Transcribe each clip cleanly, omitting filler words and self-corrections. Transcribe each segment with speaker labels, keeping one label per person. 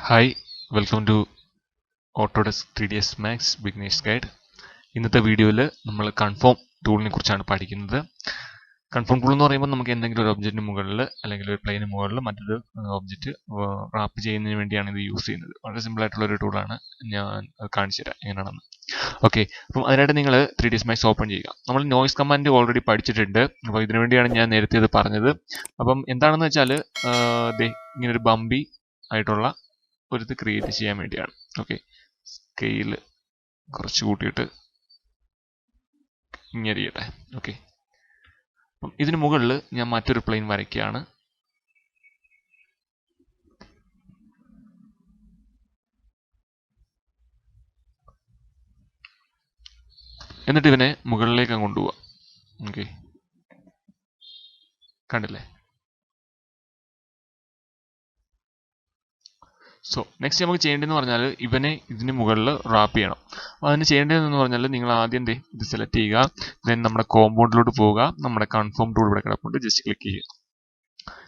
Speaker 1: Hi welcome to Autodesk 3ds Max beginners guide. ഇന്നത്തെ വീഡിയോയിൽ നമ്മൾ കൺഫോം ടൂളിനെ കുറിച്ചാണ് പഠിക്കുന്നത്. കൺഫോം ടൂൾ എന്ന് പറയുമ്പോൾ നമുക്ക് എന്തെങ്കിലും ഒരു ഒബ്ജക്റ്റിന് മുകളിൽ അല്ലെങ്കിൽ ഒരു പ്ലെയിന് മുകളിൽ മറ്റൊരു ഒബ്ജക്റ്റ് റാപ്പ് ചെയ്യുന്നതിന് വേണ്ടിയാണ് ഇത് യൂസ് ചെയ്യുന്നത്. വളരെ സിമ്പിൾ ആയിട്ടുള്ള ഒരു ടൂളാണ്. ഞാൻ കാണിച്ചു തരാം എങ്ങനെയാണെന്ന്. ഓക്കെ, അപ്പം അതിനായിട്ട് നിങ്ങൾ 3ds Max ഓപ്പൺ ചെയ്യുക. നമ്മൾ നോയ്സ് കമാൻഡ് ഓൾറെഡി പഠിച്ചിട്ടുണ്ട്. അപ്പോൾ ഇതിനു വേണ്ടിയാണ് ഞാൻ നേരത്തെ ഇത് പറഞ്ഞത്. അപ്പം എന്താണെന്ന് വെച്ചാൽ ഇങ്ങനൊരു ബമ്പി ആയിട്ടുള്ള ഒരു ഇത് ക്രിയേറ്റ് ചെയ്യാൻ വേണ്ടിയാണ്. ഓക്കെ, സ്കെയില് കുറച്ച് കൂട്ടിയിട്ട് ഇങ്ങനെ ചെയ്യട്ടെ. ഓക്കെ, അപ്പം ഇതിന് മുകളിൽ ഞാൻ മറ്റൊരു പ്ലെയിൻ വരയ്ക്കുകയാണ്. എന്നിട്ട് ഇവനെ മുകളിലേക്ക് കൊണ്ടുപോവാം. ഓക്കെ, കണ്ടില്ലേ? സോ നെക്സ്റ്റ് നമുക്ക് ചെയ്യേണ്ടതെന്ന് പറഞ്ഞാൽ ഇവനെ ഇതിന് മുകളിൽ റാപ്പ് ചെയ്യണം. അപ്പോൾ അതിന് ചെയ്യേണ്ടതെന്ന് പറഞ്ഞാൽ നിങ്ങൾ ആദ്യം ഇത് സെലക്ട് ചെയ്യുക. ദെൻ നമ്മുടെ കോമ്പൗണ്ടിലോട്ട് പോവുക. നമ്മുടെ കൺഫോം ടൂൾ ഇവിടെ കിടപ്പുണ്ട്, ജസ്റ്റ് ക്ലിക്ക് ചെയ്യുക.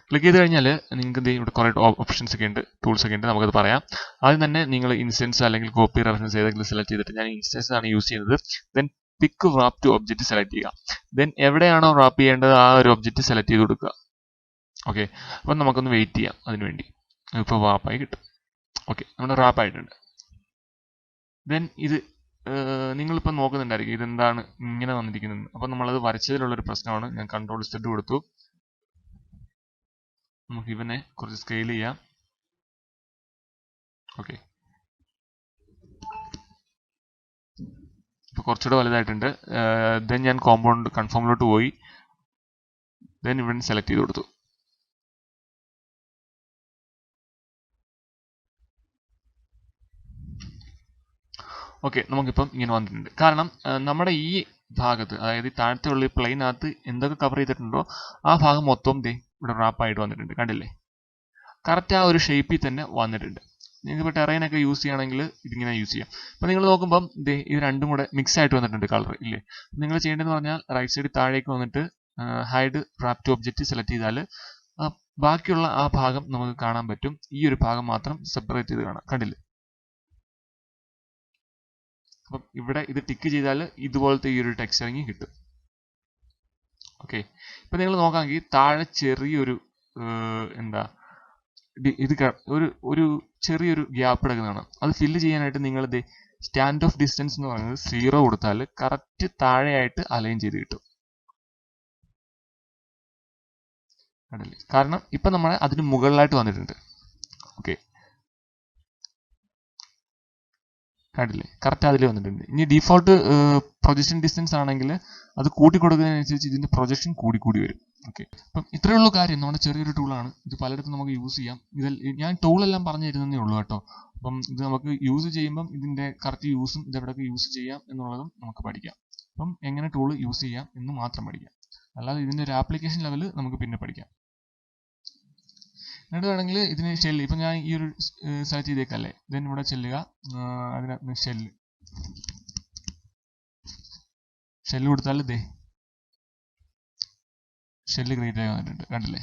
Speaker 1: ക്ലിക്ക് ചെയ്ത് കഴിഞ്ഞാൽ നിങ്ങൾക്ക് ഇവിടെ കുറേ ഓപ്ഷൻസ് ഒക്കെ ഉണ്ട്, ടൂൾസ് ഒക്കെ ഉണ്ട്. നമുക്കത് പറയാം. ആദ്യം തന്നെ നിങ്ങൾ ഇൻസ്റ്റൻസ് അല്ലെങ്കിൽ കോപ്പി റെഫറൻസ് ഏതെങ്കിലും സെലക്ട് ചെയ്തിട്ട്, ഞാൻ ഇൻസ്റ്റൻസ് ആണ് യൂസ് ചെയ്യുന്നത്. Then pick wrap to object select ചെയ്യുക. ദെൻ എവിടെയാണോ റാപ്പ് ചെയ്യേണ്ടത് ആ ഒരു ഒബ്ജക്റ്റ് സെലക്ട് ചെയ്ത് കൊടുക്കുക. ഓക്കെ, അപ്പം നമുക്കൊന്ന് വെയിറ്റ് ചെയ്യാം അതിനുവേണ്ടി. ഇപ്പോൾ റാപ്പായി കിട്ടും. ഓക്കെ, നമ്മുടെ റാപ്പ് ആയിട്ടുണ്ട്. ദെൻ ഇത് നിങ്ങളിപ്പോൾ നോക്കുന്നുണ്ടായിരിക്കും ഇതെന്താണ് ഇങ്ങനെ വന്നിരിക്കുന്നത്. അപ്പം നമ്മളത് വരച്ചതിലുള്ളൊരു പ്രശ്നമാണ്. ഞാൻ കൺട്രോൾ Z കൊടുത്തു. നമുക്ക് ഇവനെ കുറച്ച് സ്കെയിൽ ചെയ്യാം. ഓക്കെ, ഇപ്പോൾ കുറച്ചുകൂടെ വലുതായിട്ടുണ്ട്. ദെൻ ഞാൻ കോമ്പൗണ്ട് കൺഫോമിലോട്ട് പോയി. ദെൻ ഇവൻ സെലക്ട് ചെയ്ത് കൊടുത്തു. ഓക്കെ, നമുക്കിപ്പം ഇങ്ങനെ വന്നിട്ടുണ്ട്. കാരണം നമ്മുടെ ഈ ഭാഗത്ത്, അതായത് താഴത്തുള്ള ഈ പ്ലെയിനകത്ത് എന്തൊക്കെ കവർ ചെയ്തിട്ടുണ്ടോ ആ ഭാഗം മൊത്തം ഇവിടെ റാപ്പായിട്ട് വന്നിട്ടുണ്ട്. കണ്ടില്ലേ? കറക്റ്റ് ആ ഒരു ഷേപ്പിൽ തന്നെ വന്നിട്ടുണ്ട്. നിങ്ങൾക്ക് ഇപ്പോൾ ടെറൈനൊക്കെ യൂസ് ചെയ്യുകയാണെങ്കിൽ ഇതിങ്ങനെ യൂസ് ചെയ്യാം. അപ്പോൾ നിങ്ങൾ നോക്കുമ്പം ഇത് രണ്ടും കൂടെ മിക്സ് ആയിട്ട് വന്നിട്ടുണ്ട് കളർ ഇല്ലേ. നിങ്ങൾ ചെയ്യേണ്ടതെന്ന് പറഞ്ഞാൽ റൈറ്റ് സൈഡിൽ താഴേക്ക് വന്നിട്ട് hide wrap to object select ചെയ്താൽ ബാക്കിയുള്ള ആ ഭാഗം നമുക്ക് കാണാൻ പറ്റും. ഈ ഒരു ഭാഗം മാത്രം സെപ്പറേറ്റ് ചെയ്ത് കാണാം. കണ്ടില്ലേ? അപ്പം ഇവിടെ ഇത് ടിക്ക് ചെയ്താൽ ഇതുപോലത്തെ ഈ ഒരു ടെക്സ്ചറിങ് കിട്ടും. ഓക്കെ, ഇപ്പം നിങ്ങൾ നോക്കാമെങ്കിൽ താഴെ ചെറിയൊരു ഇത് ഒരു ചെറിയൊരു ഗ്യാപ്പ് കിടക്കുന്നതാണ്. അത് ഫില്ല് ചെയ്യാനായിട്ട് നിങ്ങൾ സ്റ്റാൻഡ് ഓഫ് ഡിസ്റ്റൻസ് എന്ന് പറയുന്നത് 0 കൊടുത്താൽ കറക്റ്റ് താഴെയായിട്ട് അലൈൻ ചെയ്ത് കിട്ടും. കണ്ടില്ലേ? കാരണം ഇപ്പം നമ്മൾ അതിന് മുകളിലായിട്ട് വന്നിട്ടുണ്ട്. ഓക്കെ, കണ്ടില്ലേ? കറക്റ്റ് അതിൽ വന്നിട്ടുണ്ട്. ഇനി ഡിഫോൾട്ട് പ്രൊജക്ഷൻ ഡിസ്റ്റൻസ് ആണെങ്കിൽ അത് കൂട്ടി കൊടുക്കുന്നതിനനുസരിച്ച് ഇതിന്റെ പ്രൊജക്ഷൻ കൂടി വരും. ഓക്കെ, അപ്പം ഇത്രയേ ഉള്ളൂ കാര്യം. നമ്മുടെ ചെറിയൊരു ടൂളാണ് ഇത്. പലയിടത്തും നമുക്ക് യൂസ് ചെയ്യാം. ഞാൻ ടൂളെല്ലാം പറഞ്ഞു തരുന്നതേ ഉള്ളൂ കേട്ടോ. അപ്പം ഇത് നമുക്ക് യൂസ് ചെയ്യുമ്പം ഇതിന്റെ കറക്റ്റ് യൂസും ഇതെവിടെയൊക്കെ യൂസ് ചെയ്യാം എന്നുള്ളതും നമുക്ക് പഠിക്കാം. അപ്പം എങ്ങനെ ടൂൾ യൂസ് ചെയ്യാം എന്ന് മാത്രം പഠിക്കാം. അല്ലാതെ ഇതിന്റെ ഒരു ആപ്ലിക്കേഷൻ ലെവൽ നമുക്ക് പിന്നെ പഠിക്കാം. എന്നിട്ട് വേണമെങ്കിൽ ഇതിന് ഷെല്ല്, ഇപ്പം ഞാൻ ഈ ഒരു സെലക്ട് ചെയ്തേക്കല്ലേ, ദെൻ ഇവിടെ ചെല്ലുക. അതിനകത്ത് ഷെല്ല് കൊടുത്താൽ ഷെല്ല് ക്രിയേറ്റ് ആയി വന്നിട്ടുണ്ട്. കണ്ടില്ലേ?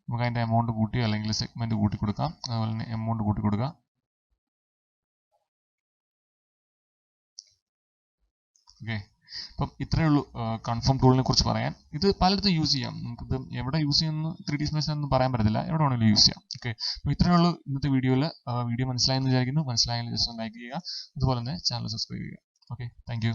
Speaker 1: നമുക്ക് അതിൻ്റെ എമൗണ്ട് കൂട്ടി അല്ലെങ്കിൽ സെഗ്മെന്റ് കൂട്ടി കൊടുക്കാം. അതുപോലെ തന്നെ എമൗണ്ട് കൂട്ടി കൊടുക്കാം. ഓക്കെ, അപ്പം ഇത്രയേ ഉള്ളൂ കൺഫോം ടൂളിനെ കുറിച്ച് പറയാൻ. ഇത് പലയിടത്തും യൂസ് ചെയ്യാം. നമുക്കിത് എവിടെ യൂസ് ചെയ്യുന്നു 3ds Max ഒന്നും പറയാൻ പറ്റത്തില്ല, എവിടെ വേണമെങ്കിലും യൂസ് ചെയ്യാം. ഓക്കെ, അപ്പോൾ ഇത്രയേ ഉള്ളൂ ഇന്നത്തെ വീഡിയോയിൽ. വീഡിയോ മനസ്സിലായെന്ന് വിചാരിക്കുന്നു. മനസ്സിലായെങ്കിൽ ജസ്റ്റ് ലൈക്ക് ചെയ്യുക, അതുപോലെ തന്നെ ചാനൽ സബ്സ്ക്രൈബ് ചെയ്യുക. Okay, thank you.